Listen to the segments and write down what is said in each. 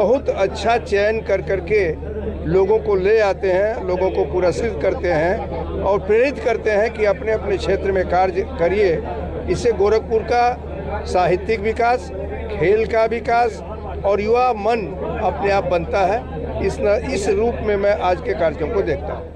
बहुत अच्छा चयन कर करके लोगों को ले आते हैं, लोगों को पुरस्कृत करते हैं और प्रेरित करते हैं कि अपने अपने क्षेत्र में कार्य करिए। इससे गोरखपुर का साहित्यिक विकास, खेल का विकास और युवा मन अपने आप बनता है। इस रूप में मैं आज के कार्यक्रम को देखता हूँ।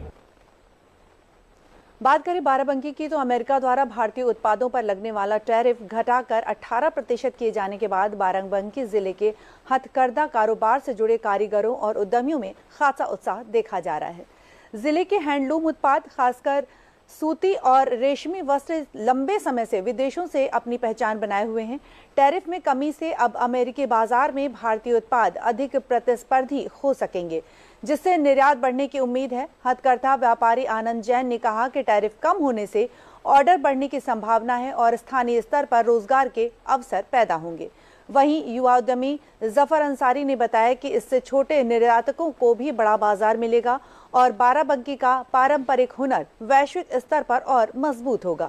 बात करें बाराबंकी की तो अमेरिका द्वारा भारतीय उत्पादों पर लगने वाला टैरिफ घटाकर 18% किए जाने के बाद बाराबंकी जिले के हथकरघा कारोबार से जुड़े कारीगरों और उद्यमियों में खासा उत्साह देखा जा रहा है। जिले के हैंडलूम उत्पाद खासकर सूती और रेशमी वस्त्र लंबे समय से विदेशों से अपनी पहचान बनाए हुए हैं। टैरिफ में कमी से अब अमेरिकी बाजार में भारतीय उत्पाद अधिक प्रतिस्पर्धी हो सकेंगे, जिससे निर्यात बढ़ने की उम्मीद है। हथकरघा व्यापारी आनंद जैन ने कहा कि टैरिफ कम होने से ऑर्डर बढ़ने की संभावना है और स्थानीय स्तर पर रोजगार के अवसर पैदा होंगे। वहीं युवा उद्यमी जफर अंसारी ने बताया कि इससे छोटे निर्यातकों को भी बड़ा बाजार मिलेगा और बाराबंकी का पारंपरिक हुनर वैश्विक स्तर पर और मजबूत होगा।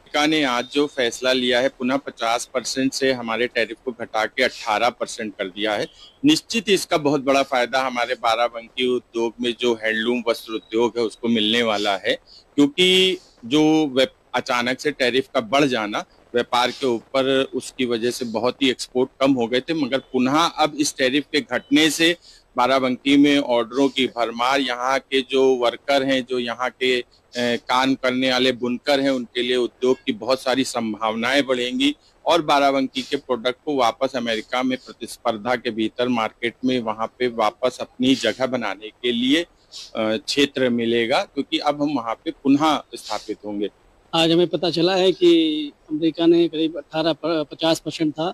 अमेरिका ने आज जो फैसला लिया है, पुनः 50% से हमारे टैरिफ को घटा के 18% कर दिया है। निश्चित इसका बहुत बड़ा फायदा हमारे बाराबंकी उद्योग में जो हैंडलूम वस्त्र उद्योग है उसको मिलने वाला है, क्योंकि जो अचानक से टैरिफ का बढ़ जाना व्यापार के ऊपर, उसकी वजह से बहुत ही एक्सपोर्ट कम हो गए थे। मगर पुनः अब इस टैरिफ के घटने से बाराबंकी में ऑर्डरों की भरमार, यहाँ के जो वर्कर हैं, जो यहाँ के काम करने वाले बुनकर हैं, उनके लिए उद्योग की बहुत सारी संभावनाएं बढ़ेंगी और बाराबंकी के प्रोडक्ट को वापस अमेरिका में प्रतिस्पर्धा के भीतर मार्केट में वहाँ पे वापस अपनी जगह बनाने के लिए क्षेत्र मिलेगा, क्योंकि अब हम वहाँ पे पुनः स्थापित होंगे। आज हमें पता चला है कि अमेरिका ने करीब 50% था,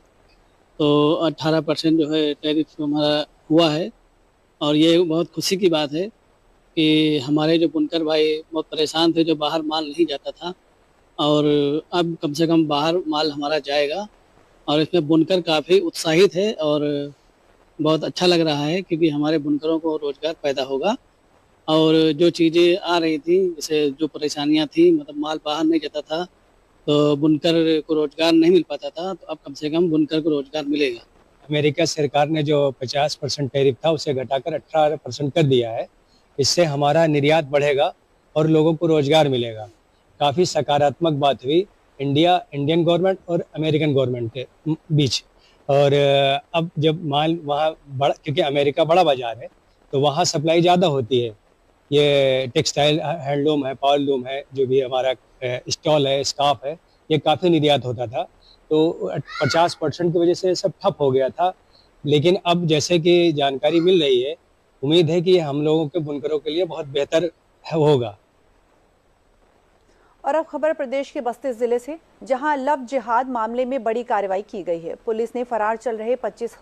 तो 18% जो है टैरिफ हमारा हुआ है और ये बहुत खुशी की बात है कि हमारे जो बुनकर भाई बहुत परेशान थे, जो बाहर माल नहीं जाता था, और अब कम से कम बाहर माल हमारा जाएगा और इसमें बुनकर काफ़ी उत्साहित है और बहुत अच्छा लग रहा है, क्योंकि हमारे बुनकरों को रोज़गार पैदा होगा। और जो चीज़ें आ रही थी, जैसे जो परेशानियां थी, मतलब माल बाहर नहीं जाता था तो बुनकर को रोज़गार नहीं मिल पाता था, तो अब कम से कम बुनकर को रोज़गार मिलेगा। अमेरिका सरकार ने जो 50% टैरिफ था उसे घटाकर 18% कर दिया है। इससे हमारा निर्यात बढ़ेगा और लोगों को रोजगार मिलेगा। काफ़ी सकारात्मक बात हुई इंडियन गवर्नमेंट और अमेरिकन गवर्नमेंट के बीच। और अब जब माल वहाँ क्योंकि अमेरिका बड़ा बाजार है तो वहाँ सप्लाई ज़्यादा होती है। ये टेक्सटाइल, हैंडलूम है, पावरलूम है, जो भी हमारा स्टॉल है, स्कार्फ है, ये काफ़ी निर्यात होता था। तो 50% की वजह से सब ठप हो गया था। लेकिन अब जैसे कि जानकारी मिल रही है, उम्मीद है कि हम लोगों के बुनकरों के लिए बहुत बेहतर होगा। और अब खबर प्रदेश के बस्ती जिले से, जहां लव जिहाद मामले में बड़ी कार्रवाई की गई है। पुलिस ने फरार चल रहे 25